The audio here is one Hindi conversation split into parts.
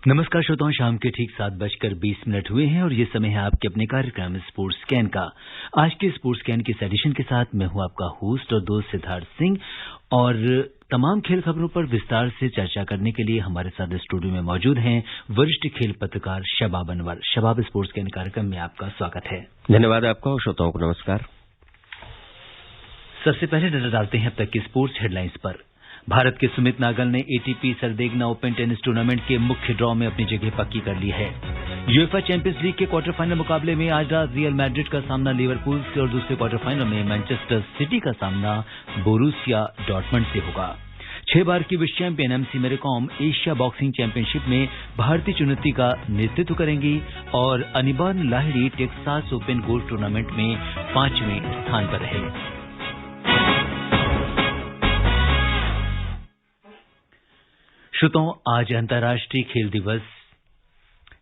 नमस्कार श्रोताओं, शाम के ठीक 7:20 हुए हैं और ये समय है आपके अपने कार्यक्रम स्पोर्ट्स स्कैन का। आज के स्पोर्ट्स स्कैन के इस एडिशन के साथ मैं हूं आपका होस्ट और दोस्त सिद्धार्थ सिंह, और तमाम खेल खबरों पर विस्तार से चर्चा करने के लिए हमारे साथ स्टूडियो में मौजूद हैं वरिष्ठ खेल पत्रकार शबाब अनवर। शबाब, स्पोर्ट्स स्कैन कार्यक्रम में आपका स्वागत है। धन्यवाद आपका और श्रोताओं को नमस्कार। सबसे पहले नजर डालते हैं अब तक की स्पोर्ट्स हेडलाइंस पर। भारत के सुमित नागल ने एटीपी सरदेगना ओपन टेनिस टूर्नामेंट के मुख्य ड्रॉ में अपनी जगह पक्की कर ली है। यूएफए चैंपियंस लीग के क्वार्टर फाइनल मुकाबले में आज रात रियल मैड्रिड का सामना लिवरपूल से और दूसरे क्वार्टर फाइनल में मैनचेस्टर सिटी का सामना बोरुसिया डॉर्टमंड से होगा। 6 बार की विश्व champion MC Mary Kom Asia boxing championship में भारतीय चुनौती का नेतृत्व करेंगी और Anirban Lahiri Texas Open golf tournament में 5वें स्थान पर रहे। श्रोताओं, आज अंतर्राष्ट्रीय खेल दिवस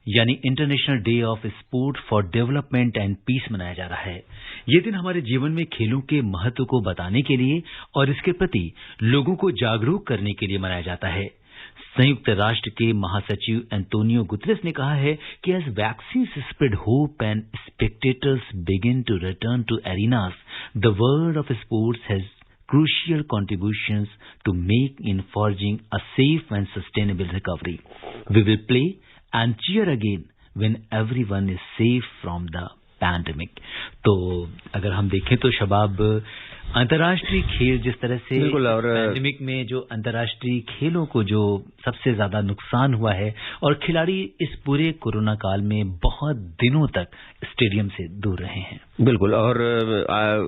यानी international day of sport for development and peace मनाया जा रहा है। ये दिन हमारे जीवन में खेलों के महत्व को बताने के लिए और इसके प्रति लोगों को जागरूक करने के लिए मनाया जाता है। संयुक्त राष्ट्र के महासचिव एंटोनियो गुतेरेस ने कहा है कि as vaccines spread hope and spectators begin to return to arenas, the world of sports has crucial contributions to make in forging a safe and sustainable recovery. We will play and cheer again when everyone is safe from the pandemic. तो अगर हम देखें तो शबाब, अंतर्राष्ट्रीय खेल जिस तरह से पैंडेमिक में जो अंतर्राष्ट्रीय खेलों को जो सबसे ज्यादा नुकसान हुआ है और खिलाड़ी इस पूरे कोरोना काल में बहुत दिनों तक स्टेडियम से दूर रहे हैं। बिल्कुल, और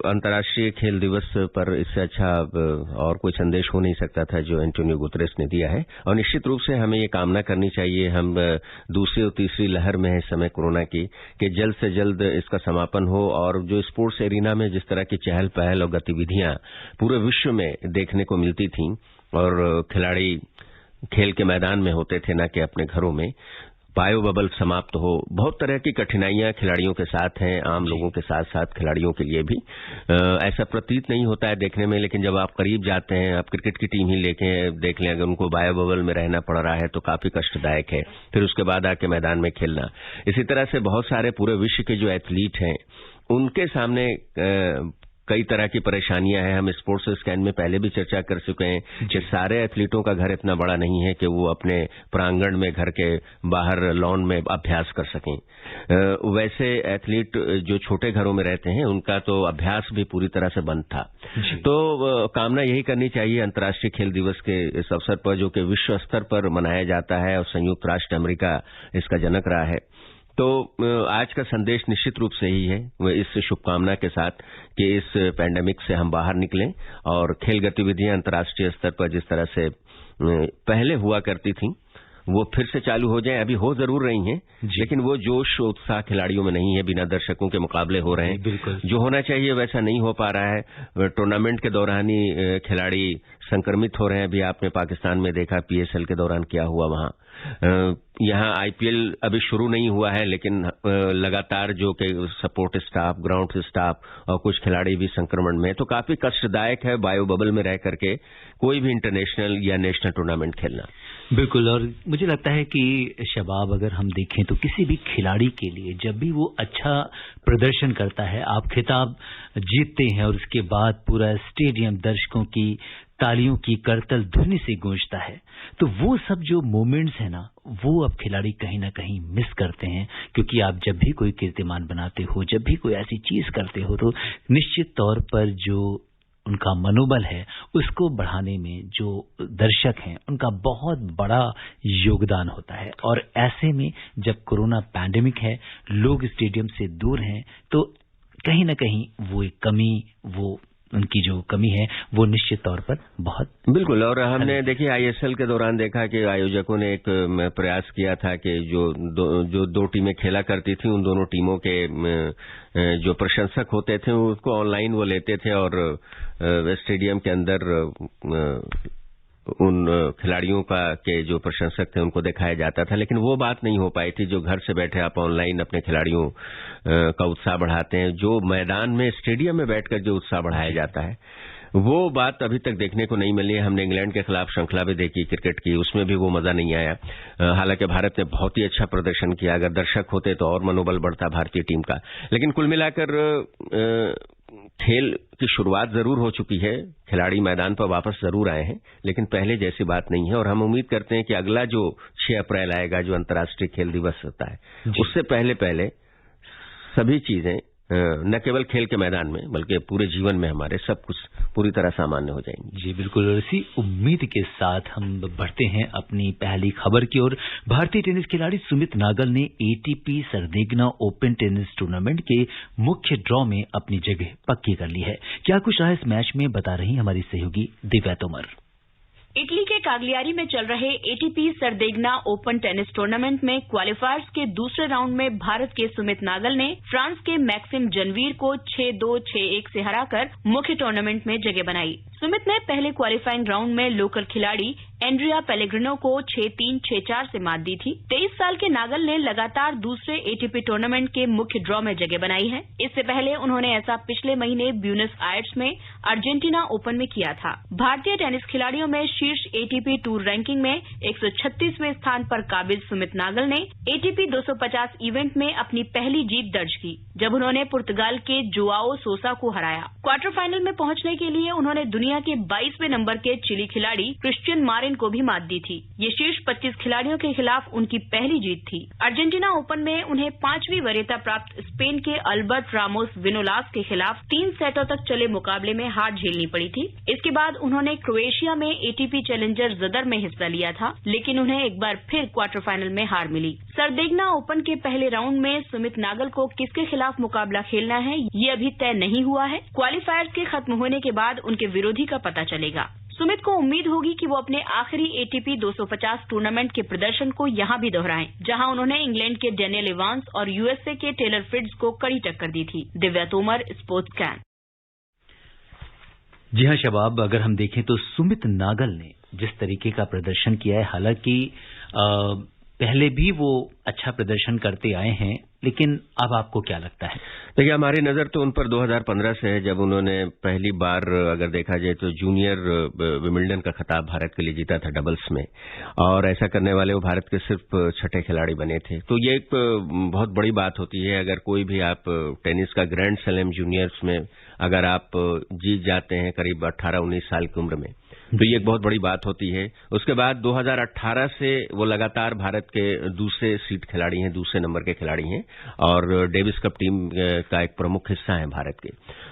अंतर्राष्ट्रीय खेल दिवस पर इससे अच्छा और कोई संदेश हो नहीं सकता था जो एंटोनियो गुतेरेस ने दिया है। और निश्चित रूप से हमें ये कामना करनी चाहिए, हम दूसरी और तीसरी लहर में है इस समय कोरोना की, कि जल्द से जल्द इसका समापन हो और जो स्पोर्ट्स एरिना में जिस तरह की चहल पहल और गतिविधियां पूरे विश्व में देखने को मिलती थीं और खिलाड़ी खेल के मैदान में होते थे न कि अपने घरों में, बायो बबल समाप्त हो। बहुत तरह की कठिनाइयां खिलाड़ियों के साथ हैं, आम लोगों के साथ साथ खिलाड़ियों के लिए भी ऐसा प्रतीत नहीं होता है देखने में, लेकिन जब आप करीब जाते हैं, आप क्रिकेट की टीम ही लेके देख लें, अगर उनको बायो बबल में रहना पड़ रहा है तो काफी कष्टदायक है, फिर उसके बाद आके मैदान में खेलना। इसी तरह से बहुत सारे पूरे विश्व के जो एथलीट हैं उनके सामने कई तरह की परेशानियां हैं। हम स्पोर्ट्स स्कैन में पहले भी चर्चा कर चुके हैं कि सारे एथलीटों का घर इतना बड़ा नहीं है कि वो अपने प्रांगण में, घर के बाहर लॉन में अभ्यास कर सकें। वैसे एथलीट जो छोटे घरों में रहते हैं उनका तो अभ्यास भी पूरी तरह से बंद था। तो कामना यही करनी चाहिए अंतर्राष्ट्रीय खेल दिवस के इस अवसर पर, जो कि विश्व स्तर पर मनाया जाता है और संयुक्त राष्ट्र अमेरिका इसका जनक रहा है। तो आज का संदेश निश्चित रूप से ही है, इस शुभकामना के साथ कि इस पैंडेमिक से हम बाहर निकलें और खेल गतिविधियां अंतर्राष्ट्रीय स्तर पर जिस तरह से पहले हुआ करती थीं वो फिर से चालू हो जाएं। अभी हो जरूर रही हैं, लेकिन वो जोश उत्साह खिलाड़ियों में नहीं है, बिना दर्शकों के मुकाबले हो रहे हैं। जो होना चाहिए वैसा नहीं हो पा रहा है। टूर्नामेंट के दौरान ही खिलाड़ी संक्रमित हो रहे हैं। अभी आपने पाकिस्तान में देखा पीएसएल के दौरान क्या हुआ वहां। यहाँ आईपीएल अभी शुरू नहीं हुआ है, लेकिन लगातार जो कि सपोर्ट स्टाफ, ग्राउंड स्टाफ और कुछ खिलाड़ी भी संक्रमण में, तो काफी कष्टदायक है बायो बबल में रह करके कोई भी इंटरनेशनल या नेशनल टूर्नामेंट खेलना। बिल्कुल, और मुझे लगता है कि शबाब, अगर हम देखें तो किसी भी खिलाड़ी के लिए जब भी वो अच्छा प्रदर्शन करता है, आप खिताब जीतते हैं और उसके बाद पूरा स्टेडियम दर्शकों की तालियों की करतल ध्वनि से गूंजता है, तो वो सब जो मोमेंट्स है ना, वो अब खिलाड़ी कहीं ना कहीं मिस करते हैं। क्योंकि आप जब भी कोई कीर्तिमान बनाते हो, जब भी कोई ऐसी चीज करते हो, तो निश्चित तौर पर जो उनका मनोबल है उसको बढ़ाने में जो दर्शक हैं उनका बहुत बड़ा योगदान होता है। और ऐसे में जब कोरोना पैंडेमिक है, लोग स्टेडियम से दूर हैं, तो कहीं ना कहीं वो एक कमी, वो उनकी जो कमी है वो निश्चित तौर पर बहुत बिल्कुल। और हमने देखिए आईएसएल के दौरान देखा कि आयोजकों ने एक प्रयास किया था कि जो दो टीमें खेला करती थी, उन दोनों टीमों के जो प्रशंसक होते थे उसको ऑनलाइन वो लेते थे और स्टेडियम के अंदर उन खिलाड़ियों के जो प्रशंसक थे उनको दिखाया जाता था। लेकिन वो बात नहीं हो पाई थी जो घर से बैठे आप ऑनलाइन अपने खिलाड़ियों का उत्साह बढ़ाते हैं। जो मैदान में, स्टेडियम में बैठकर जो उत्साह बढ़ाया जाता है, वो बात अभी तक देखने को नहीं मिली है। हमने इंग्लैंड के खिलाफ श्रृंखला भी देखी क्रिकेट की, उसमें भी वो मजा नहीं आया। हालांकि भारत ने बहुत ही अच्छा प्रदर्शन किया, अगर दर्शक होते तो और मनोबल बढ़ता भारतीय टीम का। लेकिन कुल मिलाकर खेल की शुरुआत जरूर हो चुकी है, खिलाड़ी मैदान पर वापस जरूर आए हैं, लेकिन पहले जैसी बात नहीं है। और हम उम्मीद करते हैं कि अगला जो 6 अप्रैल आएगा, जो अंतर्राष्ट्रीय खेल दिवस होता है, उससे पहले सभी चीजें न केवल खेल के मैदान में बल्कि पूरे जीवन में हमारे सब कुछ पूरी तरह सामान्य हो जाएंगे। जी बिल्कुल, और इसी उम्मीद के साथ हम बढ़ते हैं अपनी पहली खबर की ओर। भारतीय टेनिस खिलाड़ी सुमित नागल ने एटीपी सरदेगना ओपन टेनिस टूर्नामेंट के मुख्य ड्रॉ में अपनी जगह पक्की कर ली है। क्या कुछ रहा इस मैच में, बता रही हमारी सहयोगी दिव्या तोमर। इटली के काग्लियारी में चल रहे एटीपी सरदेगना ओपन टेनिस टूर्नामेंट में क्वालिफायर्स के दूसरे राउंड में भारत के सुमित नागल ने फ्रांस के मैक्सिम जनवीर को 6-2, 6-1 से हराकर मुख्य टूर्नामेंट में जगह बनाई। सुमित ने पहले क्वालिफाइंग राउंड में लोकल खिलाड़ी एंड्रिया पेलेग्रिनो को 6-3, 6-4 से मात दी थी। 23 साल के नागल ने लगातार दूसरे एटीपी टूर्नामेंट के मुख्य ड्रॉ में जगह बनाई है। इससे पहले उन्होंने ऐसा पिछले महीने ब्यूनस आयर्स में अर्जेंटीना ओपन में किया था। भारतीय टेनिस खिलाड़ियों में शीर्ष एटीपी टूर रैंकिंग में 136वें स्थान पर काबिज सुमित नागल ने एटीपी 250 इवेंट में अपनी पहली जीत दर्ज की, जब उन्होंने पुर्तगाल के जोआओ सोसा को हराया। क्वार्टर फाइनल में पहुंचने के लिए उन्होंने दुनिया के 22वें नंबर के चिली खिलाड़ी क्रिश्चियन मारिन को भी मात दी थी। ये शीर्ष 25 खिलाड़ियों के खिलाफ उनकी पहली जीत थी। अर्जेंटीना ओपन में उन्हें 5वीं वरीयता प्राप्त स्पेन के अल्बर्ट रामोस विनोलास के खिलाफ 3 सेटों तक चले मुकाबले में हार झेलनी पड़ी थी। इसके बाद उन्होंने क्रोएशिया में एटीपी चैलेंजर ज़दर में हिस्सा लिया था, लेकिन उन्हें एक बार फिर क्वार्टर फाइनल में हार मिली। सरदेगना ओपन के पहले राउंड में सुमित नागल को किसके खिलाफ मुकाबला खेलना है, ये अभी तय नहीं हुआ है। क्वालिफायर्स के खत्म होने के बाद उनके विरोधी का पता चलेगा। सुमित को उम्मीद होगी कि वो अपने आखिरी एटीपी 250 टूर्नामेंट के प्रदर्शन को यहां भी दोहराएं, जहां उन्होंने इंग्लैंड के डेनियल इवांस और यूएसए के टेलर फ्रिट्ज को कड़ी टक्कर दी थी। Divya Tomar, sports can. जी हां शबाब, अगर हम देखें तो सुमित नागल ने जिस तरीके का प्रदर्शन किया है, हालांकि पहले भी वो अच्छा प्रदर्शन करते आए हैं, लेकिन अब आपको क्या लगता है? देखिए, हमारी नजर तो उन पर 2015 से है, जब उन्होंने पहली बार अगर देखा जाए तो जूनियर विमिल्डन का खिताब भारत के लिए जीता था डबल्स में, और ऐसा करने वाले वो भारत के सिर्फ 6ठे खिलाड़ी बने थे। तो ये एक बहुत बड़ी बात होती है, अगर कोई भी आप टेनिस का ग्रैंड स्लैम जूनियर्स में अगर आप जीत जाते हैं करीब 18-19 साल की उम्र में, तो ये एक बहुत बड़ी बात होती है। उसके बाद 2018 से वो लगातार भारत के दूसरे सीड खिलाड़ी हैं, दूसरे नंबर के खिलाड़ी हैं, और डेविस कप टीम का एक प्रमुख हिस्सा है भारत के।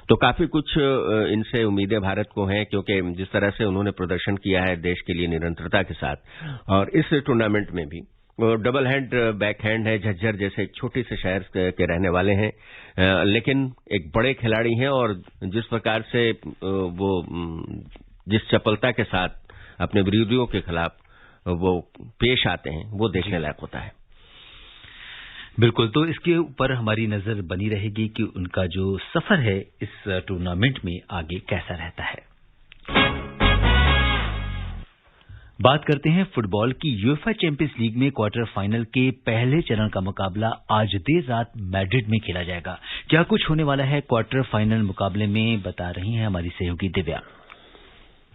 तो काफी कुछ इनसे उम्मीदें भारत को हैं, क्योंकि जिस तरह से उन्होंने प्रदर्शन किया है देश के लिए निरंतरता के साथ, और इस टूर्नामेंट में भी डबल हैंड बैक हैंड है, झज्जर जैसे एक छोटे से शहर के रहने वाले हैं, लेकिन एक बड़े खिलाड़ी हैं, और जिस प्रकार से वो जिस चपलता के साथ अपने विरोधियों के खिलाफ वो पेश आते हैं, वो देखने लायक होता है। बिल्कुल, तो इसके ऊपर हमारी नजर बनी रहेगी कि उनका जो सफर है इस टूर्नामेंट में आगे कैसा रहता है। बात करते हैं फुटबॉल की। यूएफए चैंपियंस लीग में क्वार्टर फाइनल के पहले चरण का मुकाबला आज देर रात मैड्रिड में खेला जाएगा। क्या कुछ होने वाला है क्वार्टर फाइनल मुकाबले में, बता रही हैं हमारी सहयोगी दिव्या।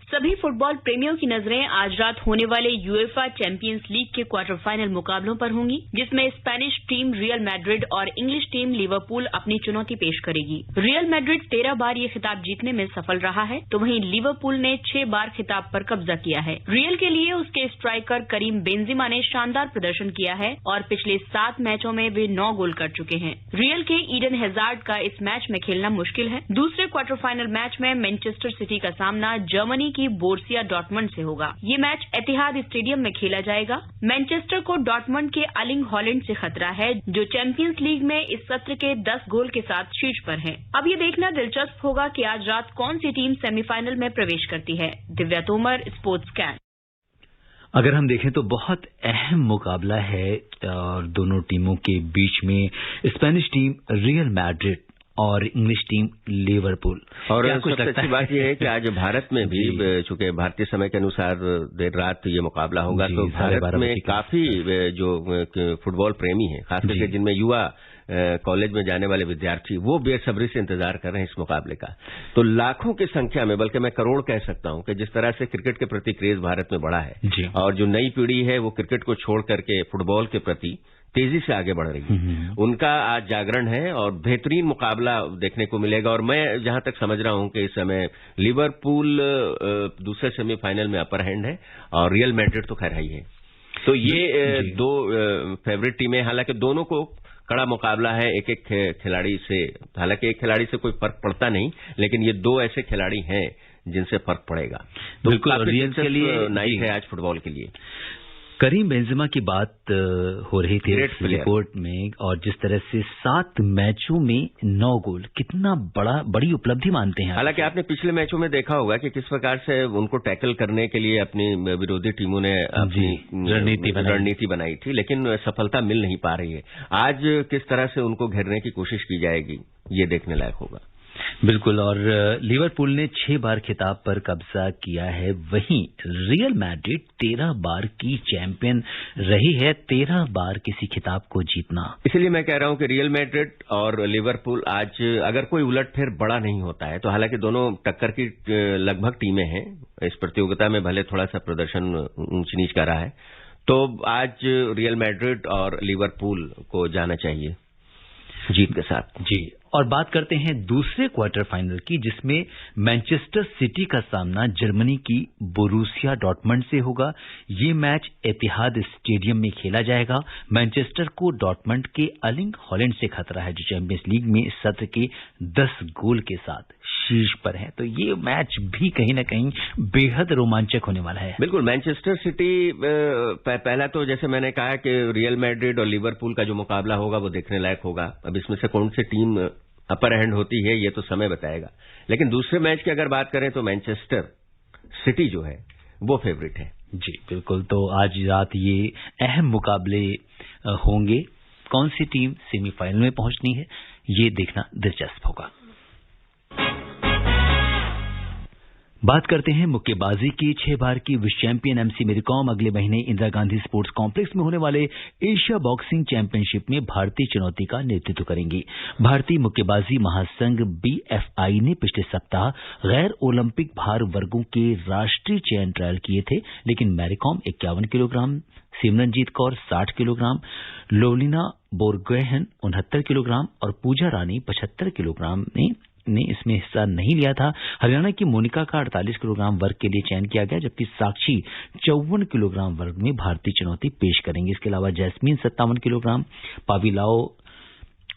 सभी फुटबॉल प्रेमियों की नजरें आज रात होने वाले यूएफए चैंपियंस लीग के क्वार्टर फाइनल मुकाबलों पर होंगी, जिसमें स्पेनिश टीम रियल मैड्रिड और इंग्लिश टीम लिवरपूल अपनी चुनौती पेश करेगी। रियल मैड्रिड 13 बार ये खिताब जीतने में सफल रहा है, तो वहीं लिवरपूल ने 6 बार खिताब पर कब्जा किया है। रियल के लिए उसके स्ट्राइकर करीम बेंजिमा ने शानदार प्रदर्शन किया है और पिछले 7 मैचों में वे 9 गोल कर चुके हैं। रियल के ईडन हैजार्ड का इस मैच में खेलना मुश्किल है। दूसरे क्वार्टर फाइनल मैच में मैनचेस्टर सिटी का सामना जर्मनी की बोर्सिया डॉर्टमंड से होगा। ये मैच एतिहाद स्टेडियम में खेला जाएगा। मैनचेस्टर को डॉर्टमंड के अर्लिंग हॉलैंड से खतरा है, जो चैंपियंस लीग में इस सत्र के 10 गोल के साथ शीर्ष पर है। अब ये देखना दिलचस्प होगा कि आज रात कौन सी टीम सेमीफाइनल में प्रवेश करती है। Divya Tomar, sports can. अगर हम देखें तो बहुत अहम मुकाबला है और दोनों टीमों के बीच में स्पेनिश टीम रियल मैड्रिड और इंग्लिश टीम लिवरपूल। और सबसे अच्छी बात यह है कि आज भारत में भी, चूंकि भारतीय समय के अनुसार देर रात ये मुकाबला होगा, तो भारत में काफी जो फुटबॉल प्रेमी हैं, खासकर जिनमें युवा कॉलेज में जाने वाले विद्यार्थी, वो बेसब्री से इंतजार कर रहे हैं इस मुकाबले का। तो लाखों की संख्या में, बल्कि मैं करोड़ कह सकता हूं कि जिस तरह से क्रिकेट के प्रति क्रेज भारत में बढ़ा है और जो नई पीढ़ी है वो क्रिकेट को छोड़ करके फुटबॉल के प्रति तेजी से आगे बढ़ रही है, उनका आज जागरण है और बेहतरीन मुकाबला देखने को मिलेगा। और मैं जहां तक समझ रहा हूं कि इस समय लिवरपूल दूसरे सेमीफाइनल में अपर हैंड है और रियल मैड्रिड तो खैर ही है। तो ये दो फेवरेट टीमें, हालांकि दोनों को कड़ा मुकाबला है एक एक खिलाड़ी से। हालांकि एक खिलाड़ी से कोई फर्क पड़ता नहीं, लेकिन ये दो ऐसे खिलाड़ी हैं जिनसे फर्क पड़ेगा। तो बिल्कुल रियल के लिए नाइट है आज फुटबॉल के लिए। करीम बेंजेमा की बात हो रही थी रिपोर्ट में, और जिस तरह से 7 मैचों में 9 गोल, कितना बड़ी उपलब्धि मानते हैं। हालांकि आपने पिछले मैचों में देखा होगा कि किस प्रकार से उनको टैकल करने के लिए अपनी विरोधी टीमों ने अपनी रणनीति बनाई थी, लेकिन सफलता मिल नहीं पा रही है। आज किस तरह से उनको घेरने की कोशिश की जाएगी, ये देखने लायक होगा। बिल्कुल। और लिवरपूल ने 6 बार खिताब पर कब्जा किया है, वहीं रियल मैड्रिड 13 बार की चैंपियन रही है, 13 बार किसी खिताब को जीतना। इसलिए मैं कह रहा हूं कि रियल मैड्रिड और लिवरपूल आज अगर कोई उलटफेर बड़ा नहीं होता है, तो हालांकि दोनों टक्कर की लगभग टीमें हैं इस प्रतियोगिता में, भले थोड़ा सा प्रदर्शन ऊंच नीच का रहा है, तो आज रियल मैड्रिड और लिवरपूल को जाना चाहिए जीत के साथ। जी, और बात करते हैं दूसरे क्वार्टर फाइनल की, जिसमें मैनचेस्टर सिटी का सामना जर्मनी की बोरुसिया डॉर्टमंड से होगा। ये मैच एतिहाद स्टेडियम में खेला जाएगा। मैनचेस्टर को डॉर्टमंड के अर्लिंग हॉलैंड से खतरा है, जो चैंपियंस लीग में इस सत्र के 10 गोल के साथ शीर्ष पर है। तो ये मैच भी कहीं न कहीं बेहद रोमांचक होने वाला है। बिल्कुल। मैनचेस्टर सिटी पहला तो जैसे मैंने कहा कि रियल मैड्रिड और लिवरपूल का जो मुकाबला होगा वो देखने लायक होगा। अब इसमें से कौन सी टीम अपर हैंड होती है ये तो समय बताएगा, लेकिन दूसरे मैच की अगर बात करें तो मैनचेस्टर सिटी जो है वो फेवरेट है। जी बिल्कुल। तो आज रात ये अहम मुकाबले होंगे। कौन सी टीम सेमीफाइनल में पहुंचनी है ये देखना दिलचस्प होगा। बात करते हैं मुक्केबाजी की। 6 बार की विश्व चैंपियन एमसी मेरी कॉम अगले महीने इंदिरा गांधी स्पोर्ट्स कॉम्प्लेक्स में होने वाले एशिया बॉक्सिंग चैंपियनशिप में भारतीय चुनौती का नेतृत्व करेंगी। भारतीय मुक्केबाजी महासंघ BFI ने पिछले सप्ताह गैर ओलंपिक भार वर्गों के राष्ट्रीय चयन ट्रायल किए थे, लेकिन Mary Kom 51 kilogram, Simranjit Kaur 60 kilogram, Lovlina Borgohain 69 kilogram और पूजा रानी 75 किलोग्राम ने इसमें हिस्सा नहीं लिया था। हरियाणा की मोनिका का 48 किलोग्राम वर्ग के लिए चयन किया गया, जबकि साक्षी 54 किलोग्राम वर्ग में भारतीय चुनौती पेश करेंगे। इसके अलावा जैस्मीन 57 किलोग्राम, पाविलाओ,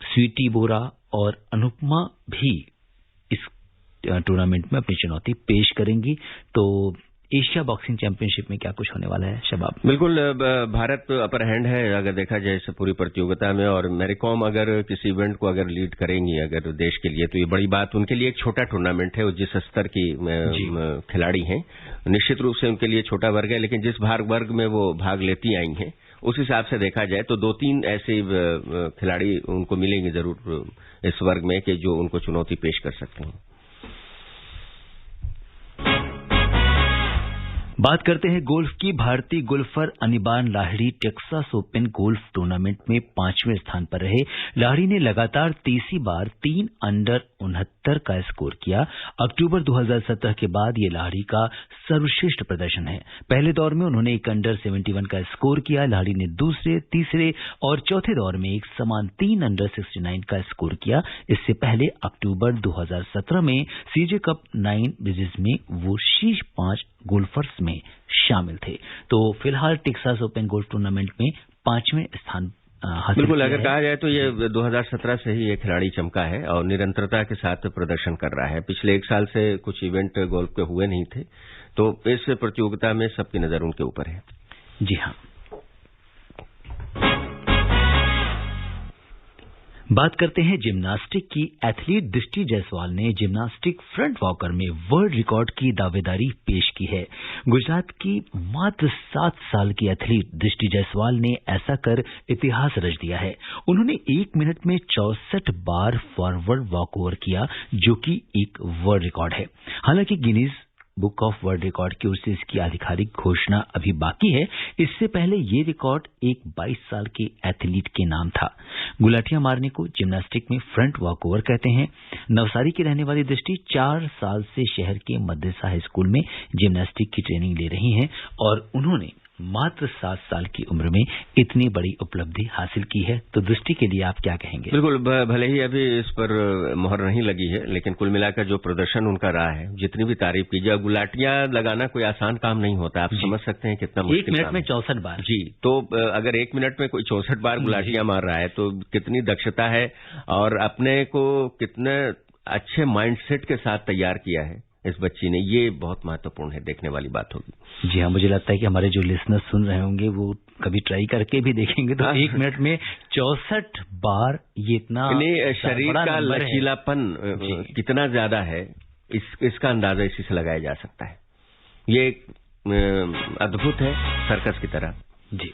स्वीटी बोरा और अनुपमा भी इस टूर्नामेंट में अपनी चुनौती पेश करेंगी। तो एशिया बॉक्सिंग चैंपियनशिप में क्या कुछ होने वाला है शबाब? बिल्कुल, भारत अपर हैंड है अगर देखा जाए इस पूरी प्रतियोगिता में, और मैरीकॉम अगर किसी इवेंट को अगर लीड करेंगी अगर देश के लिए, तो ये बड़ी बात। उनके लिए एक छोटा टूर्नामेंट है, वो जिस स्तर की खिलाड़ी हैं निश्चित रूप से उनके लिए छोटा वर्ग है, लेकिन जिस वर्ग में वो भाग लेती आई हैं उस हिसाब से देखा जाए तो 2-3 ऐसे खिलाड़ी उनको मिलेंगे जरूर इस वर्ग में कि जो उनको चुनौती पेश कर सकते हैं। बात करते हैं गोल्फ की। भारतीय golfer Anirban Lahiri Texas Open golf tournament में 5वें स्थान पर रहे। लाहिड़ी ने लगातार तीसरी बार 3 अंडर 69 का स्कोर किया। अक्टूबर 2017 के बाद ये लाहिड़ी का सर्वश्रेष्ठ प्रदर्शन है। पहले दौर में उन्होंने 1 अंडर 71 का स्कोर किया। लाहिड़ी ने दूसरे, तीसरे और चौथे दौर में एक समान 3 अंडर 69 का स्कोर किया। इससे पहले अक्टूबर 2017 में सीजे कप 9 ब्रिजेस में वो शीर्ष 5 गोल्फर्स में शामिल थे। तो फिलहाल टेक्सास ओपन गोल्फ टूर्नामेंट में 5वें स्थान हासिल। बिल्कुल, अगर कहा जाए तो ये 2017 से ही ये खिलाड़ी चमका है और निरंतरता के साथ प्रदर्शन कर रहा है। पिछले 1 साल से कुछ इवेंट गोल्फ के हुए नहीं थे, तो इस प्रतियोगिता में सबकी नजर उनके ऊपर है। जी हाँ। बात करते हैं जिम्नास्टिक की। एथलीट दृष्टि जायसवाल ने जिम्नास्टिक फ्रंट वॉकर में वर्ल्ड रिकॉर्ड की दावेदारी पेश की है। गुजरात की मात्र 7 साल की एथलीट दृष्टि जायसवाल ने ऐसा कर इतिहास रच दिया है। उन्होंने 1 मिनट में 64 बार फॉरवर्ड वॉक ओवर किया, जो कि एक वर्ल्ड रिकॉर्ड है। हालांकि Guinness book of world record की ओर से इसकी आधिकारिक घोषणा अभी बाकी है। इससे पहले ये रिकॉर्ड एक 22 साल के एथलीट के नाम था। गुलाटियां मारने को जिम्नास्टिक में फ्रंट वॉकओवर कहते हैं। नवसारी की रहने वाली दृष्टि 4 साल से शहर के मदरसा हाई स्कूल में जिम्नास्टिक की ट्रेनिंग ले रही हैं और उन्होंने मात्र 7 साल की उम्र में इतनी बड़ी उपलब्धि हासिल की है। तो दृष्टि के लिए आप क्या कहेंगे? बिल्कुल, भले ही अभी इस पर मोहर नहीं लगी है, लेकिन कुल मिलाकर जो प्रदर्शन उनका रहा है, जितनी भी तारीफ की जाए, गुलाटियां लगाना कोई आसान काम नहीं होता। आप समझ सकते हैं कितना मुश्किल। 1 मिनट में 64 बार। जी, तो अगर 1 मिनट में कोई 64 बार गुलाटियां मार रहा है तो कितनी दक्षता है और अपने को कितने अच्छे माइंडसेट के साथ तैयार किया है इस बच्ची ने, ये बहुत महत्वपूर्ण है, देखने वाली बात होगी। जी हाँ, मुझे लगता है कि हमारे जो लिसनर्स सुन रहे होंगे वो कभी ट्राई करके भी देखेंगे तो 1 मिनट में 64 बार, ये इतना शरीर का लचीलापन कितना ज्यादा है इसका अंदाजा इसी से लगाया जा सकता है। ये अद्भुत है, सर्कस की तरह। जी,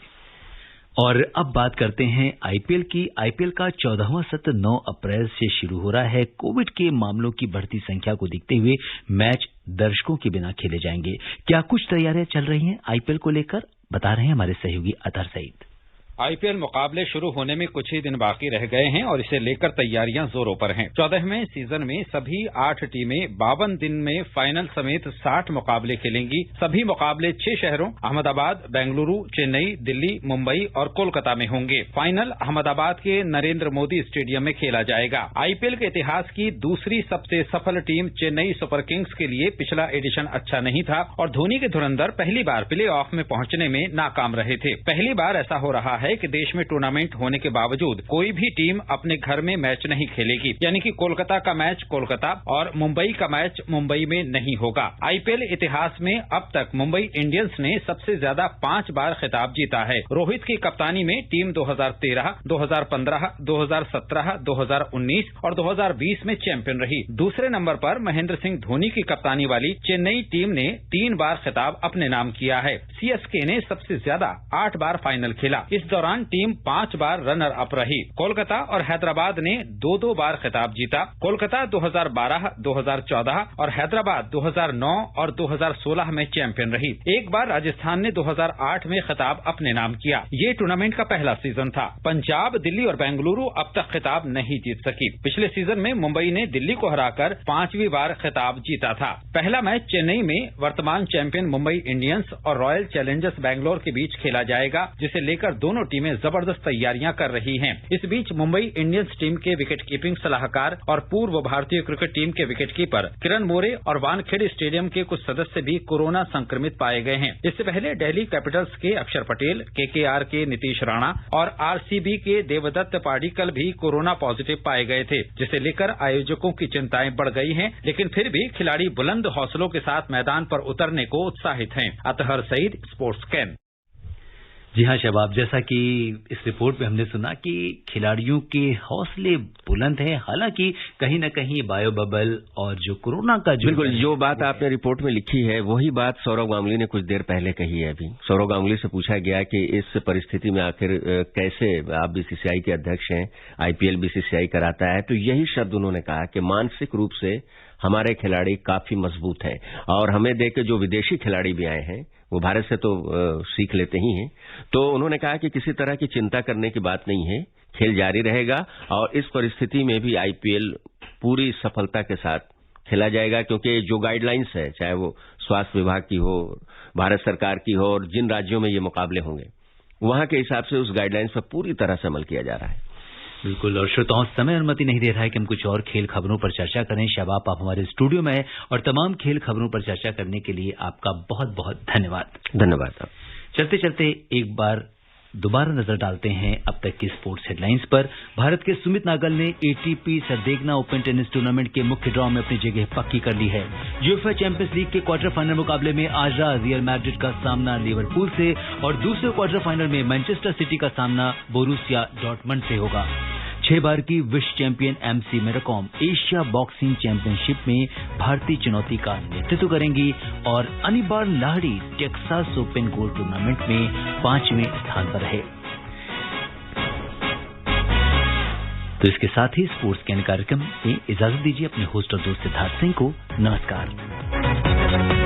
और अब बात करते हैं आईपीएल की। आईपीएल का 14वां सत्र 9 अप्रैल से शुरू हो रहा है। कोविड के मामलों की बढ़ती संख्या को देखते हुए मैच दर्शकों के बिना खेले जाएंगे। क्या कुछ तैयारियां चल रही हैं आईपीएल को लेकर, बता रहे हैं हमारे सहयोगी अतहर सईद। आईपीएल मुकाबले शुरू होने में कुछ ही दिन बाकी रह गए हैं और इसे लेकर तैयारियां जोरों पर हैं। 14वें सीजन में सभी 8 टीमें 52 दिन में फाइनल समेत 60 मुकाबले खेलेंगी। सभी मुकाबले 6 शहरों अहमदाबाद, बेंगलुरु, चेन्नई, दिल्ली, मुंबई और कोलकाता में होंगे। फाइनल अहमदाबाद के नरेंद्र मोदी स्टेडियम में खेला जाएगा। आईपीएल के इतिहास की दूसरी सबसे सफल टीम चेन्नई सुपर किंग्स के लिए पिछला एडिशन अच्छा नहीं था और धोनी के धुरंधर पहली बार प्ले ऑफ में पहुंचने में नाकाम रहे थे। पहली बार ऐसा हो रहा है कि देश में टूर्नामेंट होने के बावजूद कोई भी टीम अपने घर में मैच नहीं खेलेगी, यानी कि कोलकाता का मैच कोलकाता और मुंबई का मैच मुंबई में नहीं होगा। आईपीएल इतिहास में अब तक मुंबई इंडियंस ने सबसे ज्यादा 5 बार खिताब जीता है। रोहित की कप्तानी में टीम 2013, 2015, 2017, 2019 और 2020 में चैंपियन रही। दूसरे नंबर पर महेंद्र सिंह धोनी की कप्तानी वाली चेन्नई टीम ने 3 बार खिताब अपने नाम किया है। सीएसके ने सबसे ज्यादा 8 बार फाइनल खेला। इस दौरान टीम 5 बार रनर अप रही। कोलकाता और हैदराबाद ने 2-2 बार खिताब जीता। कोलकाता 2012, 2014 और हैदराबाद 2009 और 2016 में चैंपियन रही। एक बार राजस्थान ने 2008 में खिताब अपने नाम किया। ये टूर्नामेंट का पहला सीजन था। पंजाब, दिल्ली और बेंगलुरु अब तक खिताब नहीं जीत सकी। पिछले सीजन में मुंबई ने दिल्ली को हराकर 5वीं बार खिताब जीता था। पहला मैच चेन्नई में वर्तमान चैंपियन मुंबई इंडियंस और रॉयल चैलेंजर्स बैंगलोर के बीच खेला जाएगा, जिसे लेकर दोनों टीमें जबरदस्त तैयारियां कर रही हैं। इस बीच मुंबई इंडियंस टीम के विकेट कीपिंग सलाहकार और पूर्व भारतीय क्रिकेट टीम के विकेटकीपर किरण मोरे और वानखेड़े स्टेडियम के कुछ सदस्य भी कोरोना संक्रमित पाए गए हैं। इससे पहले दिल्ली कैपिटल्स के अक्षर पटेल, केकेआर के नीतीश राणा और आरसीबी के देवदत्त पाडिक्कल भी कोरोना पॉजिटिव पाए गए थे, जिसे लेकर आयोजकों की चिंताएं बढ़ गई हैं। लेकिन फिर भी खिलाड़ी बुलंद हौसलों के साथ मैदान पर उतरने को उत्साहित हैं। Athar Saeed, sports can. जी हाँ शबाब, जैसा कि इस रिपोर्ट में हमने सुना कि खिलाड़ियों के हौसले बुलंद हैं, हालांकि कहीं न कहीं बायो बबल और जो कोरोना का बिल्कुल जो बात आपने रिपोर्ट में लिखी है वही बात सौरव गांगुली ने कुछ देर पहले कही है। अभी सौरव गांगुली से पूछा गया कि इस परिस्थिति में आखिर कैसे, आप बीसीसीआई के अध्यक्ष हैं, आईपीएल बीसीसीआई कराता है, तो यही शब्द उन्होंने कहा कि मानसिक रूप से हमारे खिलाड़ी काफी मजबूत हैं और हमें देख के जो विदेशी खिलाड़ी भी आए हैं वो भारत से तो सीख लेते ही हैं। तो उन्होंने कहा कि किसी तरह की चिंता करने की बात नहीं है, खेल जारी रहेगा और इस परिस्थिति में भी आईपीएल पूरी सफलता के साथ खेला जाएगा, क्योंकि जो गाइडलाइंस है, चाहे वो स्वास्थ्य विभाग की हो, भारत सरकार की हो, और जिन राज्यों में ये मुकाबले होंगे वहां के हिसाब से उस गाइडलाइंस पर पूरी तरह से अमल किया जा रहा है। बिल्कुल, और श्रोताओं समय अनुमति नहीं दे रहा है कि हम कुछ और खेल खबरों पर चर्चा करें। शबाब, आप हमारे स्टूडियो में हैं और तमाम खेल खबरों पर चर्चा करने के लिए आपका बहुत बहुत धन्यवाद। धन्यवाद। चलते चलते एक बार दोबारा नजर डालते हैं अब तक की स्पोर्ट्स हेडलाइंस पर। भारत के सुमित नागल ने एटीपी सरदेगना ओपन टेनिस टूर्नामेंट के मुख्य ड्रॉ में अपनी जगह पक्की कर ली है। यूएफए चैंपियंस लीग के क्वार्टर फाइनल मुकाबले में आज रात रियल मैड्रिड का सामना लिवरपूल से और दूसरे क्वार्टर फाइनल में मैनचेस्टर सिटी का सामना बोरुसिया डॉर्टमंड से होगा। 6 बार की विश्व champion MC Mary Kom Asia boxing championship में भारतीय चुनौती का नेतृत्व करेंगी और Anirban Lahiri Texas Open golf tournament में 5वें स्थान पर रहे। तो इसके साथ ही स्पोर्ट्स कैन कार्यक्रम में इजाजत दीजिए अपने होस्ट और दोस्त सिद्धार्थ सिंह को। नमस्कार।